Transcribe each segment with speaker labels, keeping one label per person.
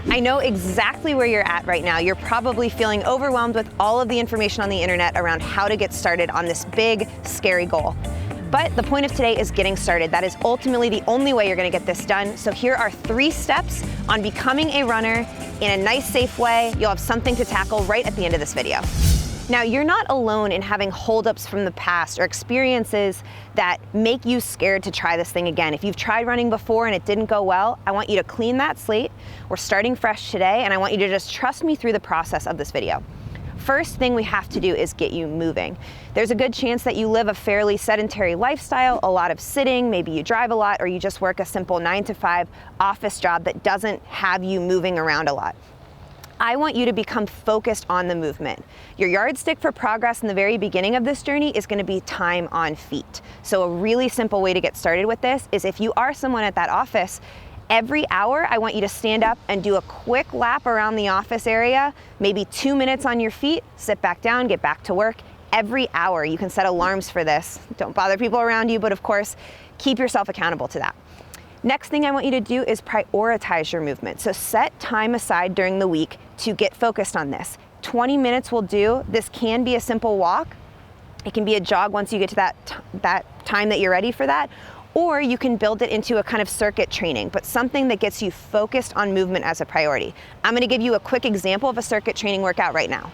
Speaker 1: I know exactly where you're at right now. You're probably feeling overwhelmed with all of the information on the internet around how to get started on this big, scary goal. But the point of today is getting started. That is ultimately the only way you're gonna get this done. So here are 3 steps on becoming a runner in a nice, safe way. You'll have something to tackle right at the end of this video. Now, you're not alone in having holdups from the past or experiences that make you scared to try this thing again. If you've tried running before and it didn't go well, I want you to clean that slate. We're starting fresh today, and I want you to just trust me through the process of this video. First thing we have to do is get you moving. There's a good chance that you live a fairly sedentary lifestyle, a lot of sitting, maybe you drive a lot, or you just work a simple 9-to-5 office job that doesn't have you moving around a lot. I want you to become focused on the movement. Your yardstick for progress in the very beginning of this journey is going to be time on feet. So a really simple way to get started with this is if you are someone at that office, every hour I want you to stand up and do a quick lap around the office area, maybe 2 minutes on your feet, sit back down, get back to work. Every hour, you can set alarms for this. Don't bother people around you, but of course, keep yourself accountable to that. Next thing I want you to do is prioritize your movement. So set time aside during the week to get focused on this. 20 minutes will do. This can be a simple walk. It can be a jog once you get to that time that you're ready for that. Or you can build it into a kind of circuit training, but something that gets you focused on movement as a priority. I'm gonna give you a quick example of a circuit training workout right now.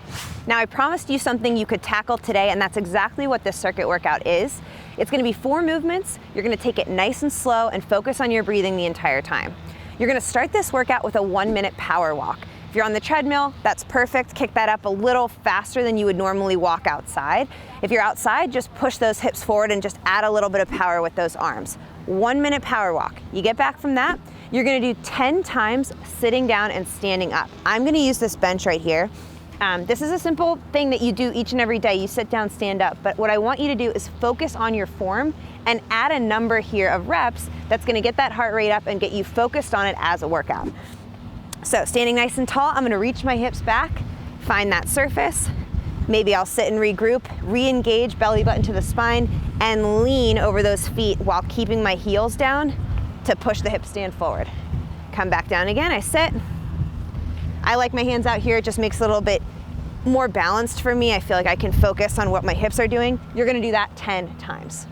Speaker 1: Now, I promised you something you could tackle today, and that's exactly what this circuit workout is. It's gonna be 4 movements. You're gonna take it nice and slow and focus on your breathing the entire time. You're gonna start this workout with a 1-minute power walk. If you're on the treadmill, that's perfect. Kick that up a little faster than you would normally walk outside. If you're outside, just push those hips forward and just add a little bit of power with those arms. 1-minute power walk. You get back from that, you're gonna do 10 times sitting down and standing up. I'm gonna use this bench right here. This is a simple thing that you do each and every day. You sit down, stand up. But what I want you to do is focus on your form and add a number here of reps that's gonna get that heart rate up and get you focused on it as a workout. So standing nice and tall, I'm gonna reach my hips back, find that surface. Maybe I'll sit and regroup, re-engage belly button to the spine, and lean over those feet while keeping my heels down to push the hips stand forward. Come back down again, I sit. I like my hands out here, it just makes it a little bit more balanced for me. I feel like I can focus on what my hips are doing. You're gonna do that 10 times.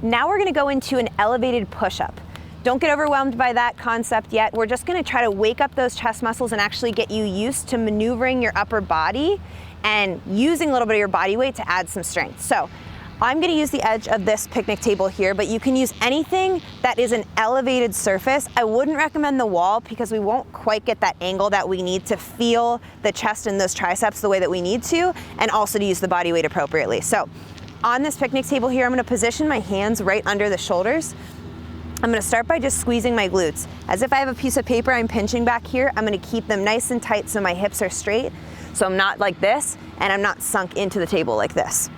Speaker 1: Now we're gonna go into an elevated push-up. Don't get overwhelmed by that concept yet. We're just gonna try to wake up those chest muscles and actually get you used to maneuvering your upper body and using a little bit of your body weight to add some strength. So I'm gonna use the edge of this picnic table here, but you can use anything that is an elevated surface. I wouldn't recommend the wall because we won't quite get that angle that we need to feel the chest and those triceps the way that we need to, and also to use the body weight appropriately. So on this picnic table here, I'm gonna position my hands right under the shoulders. I'm gonna start by just squeezing my glutes. As if I have a piece of paper I'm pinching back here, I'm gonna keep them nice and tight so my hips are straight, so I'm not like this, and I'm not sunk into the table like this.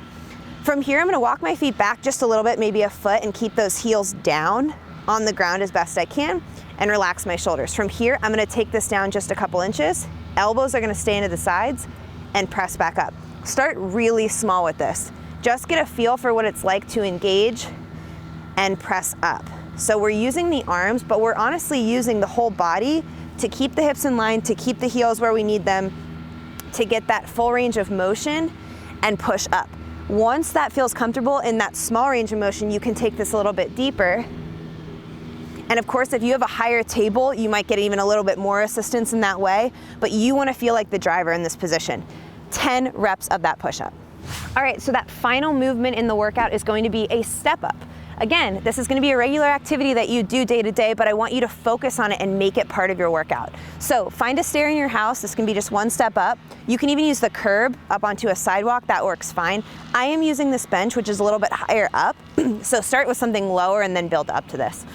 Speaker 1: From here, I'm gonna walk my feet back just a little bit, maybe a foot, and keep those heels down on the ground as best I can, and relax my shoulders. From here, I'm gonna take this down just a couple inches. Elbows are gonna stay into the sides, and press back up. Start really small with this. Just get a feel for what it's like to engage and press up. So we're using the arms, but we're honestly using the whole body to keep the hips in line, to keep the heels where we need them, to get that full range of motion and push up. Once that feels comfortable in that small range of motion, you can take this a little bit deeper. And of course, if you have a higher table, you might get even a little bit more assistance in that way, but you wanna feel like the driver in this position. 10 reps of that push-up. All right, so that final movement in the workout is going to be a step up. Again, this is gonna be a regular activity that you do day to day, but I want you to focus on it and make it part of your workout. So find a stair in your house. This can be just one step up. You can even use the curb up onto a sidewalk. That works fine. I am using this bench, which is a little bit higher up. So start with something lower and then build up to this.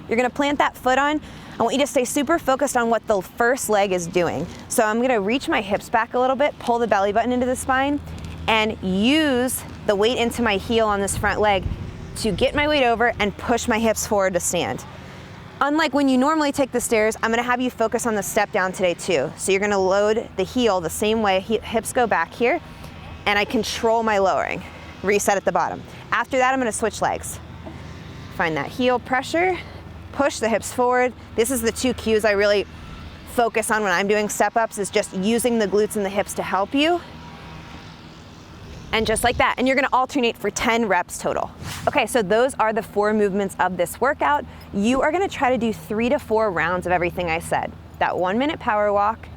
Speaker 1: You're gonna plant that foot on. I want you to stay super focused on what the first leg is doing. So I'm gonna reach my hips back a little bit, pull the belly button into the spine, and use the weight into my heel on this front leg to get my weight over and push my hips forward to stand. Unlike when you normally take the stairs, I'm gonna have you focus on the step down today too. So you're gonna load the heel the same way, hips go back here, and I control my lowering. Reset at the bottom. After that, I'm gonna switch legs. Find that heel pressure, push the hips forward. This is the 2 cues I really focus on when I'm doing step-ups is just using the glutes and the hips to help you. And just like that, and you're gonna alternate for 10 reps total. Okay, so those are the 4 movements of this workout. You are gonna try to do 3 to 4 rounds of everything I said. That 1-minute power walk,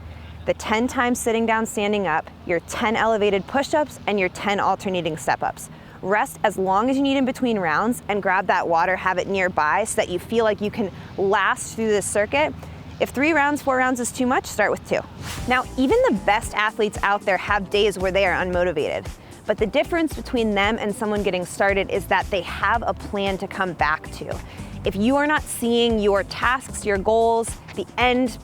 Speaker 1: the 10 times sitting down, standing up, your 10 elevated push-ups, and your 10 alternating step-ups. Rest as long as you need in between rounds and grab that water, have it nearby so that you feel like you can last through this circuit. If 3 rounds, 4 rounds is too much, start with 2. Now, even the best athletes out there have days where they are unmotivated. But the difference between them and someone getting started is that they have a plan to come back to. If you are not seeing your tasks, your goals, the end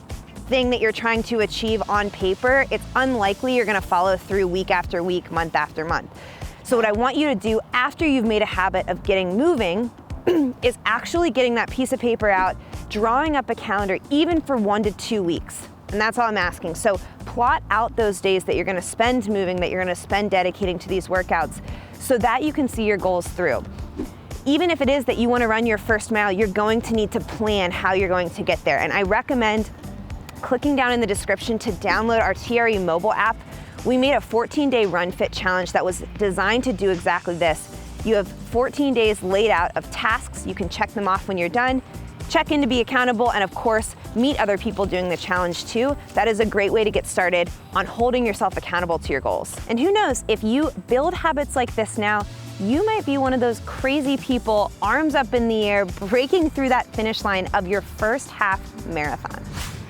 Speaker 1: thing that you're trying to achieve on paper, it's unlikely you're gonna follow through week after week, month after month. So what I want you to do after you've made a habit of getting moving is actually getting that piece of paper out, drawing up a calendar even for 1 to 2 weeks. And that's all I'm asking. So plot out those days that you're gonna spend moving, that you're gonna spend dedicating to these workouts so that you can see your goals through. Even if it is that you wanna run your first mile, you're going to need to plan how you're going to get there. And I recommend clicking down in the description to download our TRE mobile app. We made a 14-day Run Fit challenge that was designed to do exactly this. You have 14 days laid out of tasks. You can check them off when you're done, check in to be accountable, and of course, meet other people doing the challenge too. That is a great way to get started on holding yourself accountable to your goals. And who knows, if you build habits like this now, you might be one of those crazy people, arms up in the air, breaking through that finish line of your first half marathon.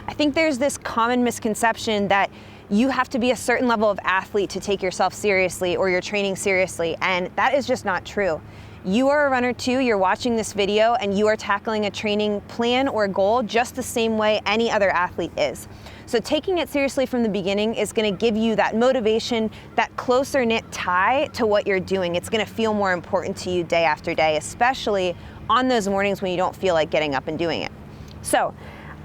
Speaker 1: I think there's this common misconception that you have to be a certain level of athlete to take yourself seriously or your training seriously, and that is just not true. You are a runner too, you're watching this video, and you are tackling a training plan or goal just the same way any other athlete is. So taking it seriously from the beginning is gonna give you that motivation, that closer knit tie to what you're doing. It's gonna feel more important to you day after day, especially on those mornings when you don't feel like getting up and doing it. So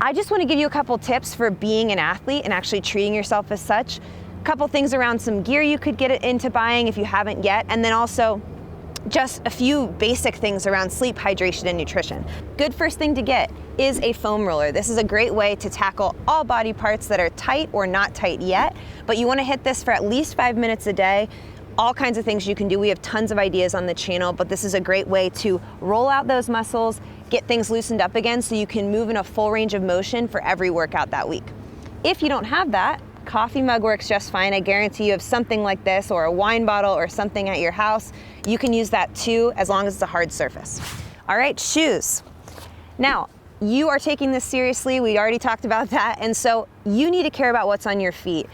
Speaker 1: I just wanna give you a couple tips for being an athlete and actually treating yourself as such. A couple things around some gear you could get into buying if you haven't yet, and then also just a few basic things around sleep, hydration, and nutrition. Good first thing to get is a foam roller. This is a great way to tackle all body parts that are tight or not tight yet, but you wanna hit this for at least 5 minutes a day. All kinds of things you can do. We have tons of ideas on the channel, but this is a great way to roll out those muscles, get things loosened up again so you can move in a full range of motion for every workout that week. If you don't have that, coffee mug works just fine. I guarantee you have something like this or a wine bottle or something at your house. You can use that too, as long as it's a hard surface. All right, shoes. Now, you are taking this seriously. We already talked about that. And so you need to care about what's on your feet.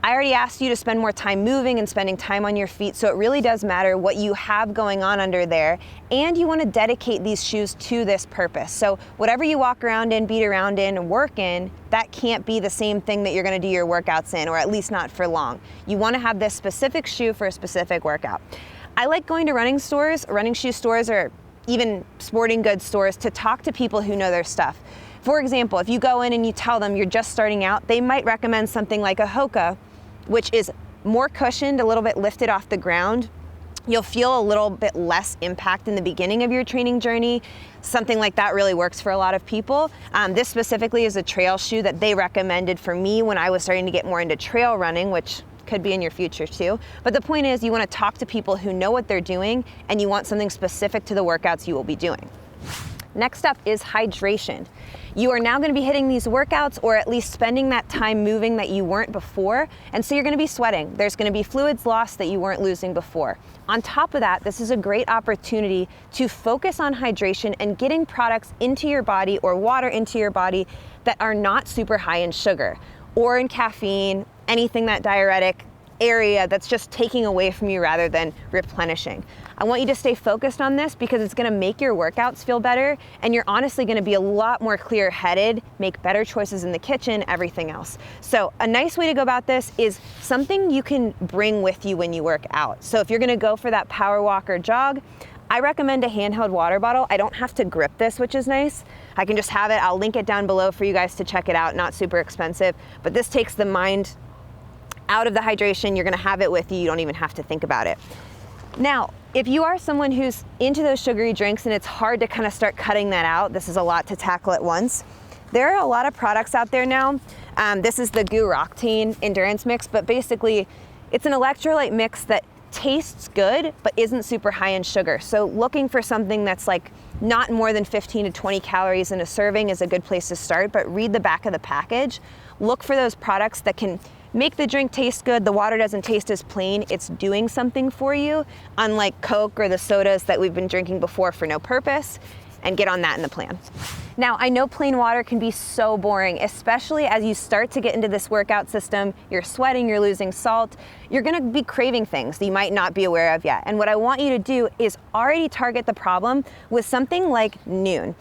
Speaker 1: I already asked you to spend more time moving and spending time on your feet, so it really does matter what you have going on under there, and you want to dedicate these shoes to this purpose. So whatever you walk around in, beat around in, work in, that can't be the same thing that you're going to do your workouts in, or at least not for long. You want to have this specific shoe for a specific workout. I like going to running stores, running shoe stores, or even sporting goods stores to talk to people who know their stuff. For example, if you go in and you tell them you're just starting out, they might recommend something like a Hoka, which is more cushioned, a little bit lifted off the ground. You'll feel a little bit less impact in the beginning of your training journey. Something like that really works for a lot of people. This specifically is a trail shoe that they recommended for me when I was starting to get more into trail running, which could be in your future too. But the point is, you want to talk to people who know what they're doing, and you want something specific to the workouts you will be doing. Next up is hydration. You are now going to be hitting these workouts, or at least spending that time moving that you weren't before, and so you're going to be sweating. There's going to be fluids lost that you weren't losing before. On top of that, this is a great opportunity to focus on hydration and getting products into your body, or water into your body, that are not super high in sugar or in caffeine, anything that diuretic area that's just taking away from you rather than replenishing. I want you to stay focused on this because it's gonna make your workouts feel better, and you're honestly gonna be a lot more clear-headed, make better choices in the kitchen, everything else. So a nice way to go about this is something you can bring with you when you work out. So if you're gonna go for that power walk or jog, I recommend a handheld water bottle. I don't have to grip this, which is nice. I can just have it. I'll link it down below for you guys to check it out. Not super expensive, but this takes the mind out of the hydration. You're gonna have it with you. You don't even have to think about it. Now, if you are someone who's into those sugary drinks and it's hard to kind of start cutting that out, this is a lot to tackle at once. There are a lot of products out there now This is the Goo Roctane Endurance Mix, but basically it's an electrolyte mix that tastes good, but isn't super high in sugar. So looking for something that's like not more than 15 to 20 calories in a serving is a good place to start, but read the back of the package. Look for those products that can make the drink taste good. The water doesn't taste as plain. It's doing something for you, unlike Coke or the sodas that we've been drinking before for no purpose, and get on that in the plan. Now, I know plain water can be so boring, especially as you start to get into this workout system. You're sweating, you're losing salt, you're gonna be craving things that you might not be aware of yet. And what I want you to do is already target the problem with something like Noon.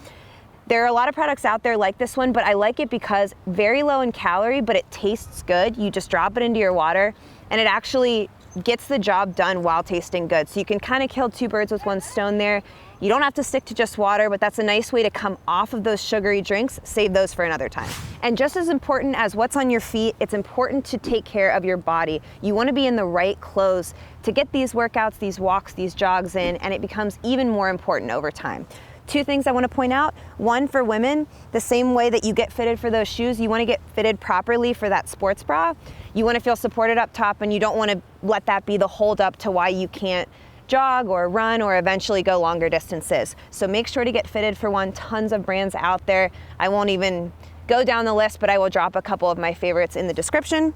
Speaker 1: There are a lot of products out there like this one, but I like it because very low in calorie, but it tastes good. You just drop it into your water and it actually gets the job done while tasting good. So you can kind of kill two birds with one stone there. You don't have to stick to just water, but that's a nice way to come off of those sugary drinks. Save those for another time. And just as important as what's on your feet, it's important to take care of your body. You want to be in the right clothes to get these workouts, these walks, these jogs in, and it becomes even more important over time. Two things I want to point out. One, for women, the same way that you get fitted for those shoes, you want to get fitted properly for that sports bra. You want to feel supported up top, and you don't want to let that be the hold up to why you can't jog or run or eventually go longer distances. So make sure to get fitted for one. Tons of brands out there. I won't even go down the list, but I will drop a couple of my favorites in the description.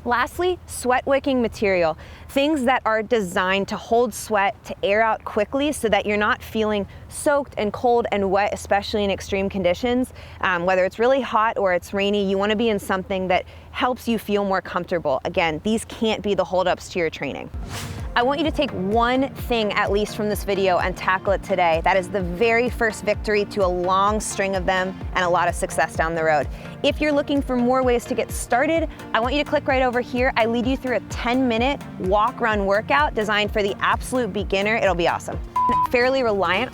Speaker 1: Lastly, sweat wicking material. Things that are designed to hold sweat, to air out quickly so that you're not feeling soaked and cold and wet, especially in extreme conditions. Whether it's really hot or it's rainy, you want to be in something that helps you feel more comfortable. Again, these can't be the holdups to your training. I want you to take one thing at least from this video and tackle it today. That is the very first victory to a long string of them and a lot of success down the road. If you're looking for more ways to get started, I want you to click right over here. I lead you through a 10-minute walk-run workout designed for the absolute beginner. It'll be awesome. Fairly reliant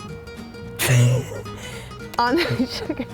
Speaker 1: on the sugar.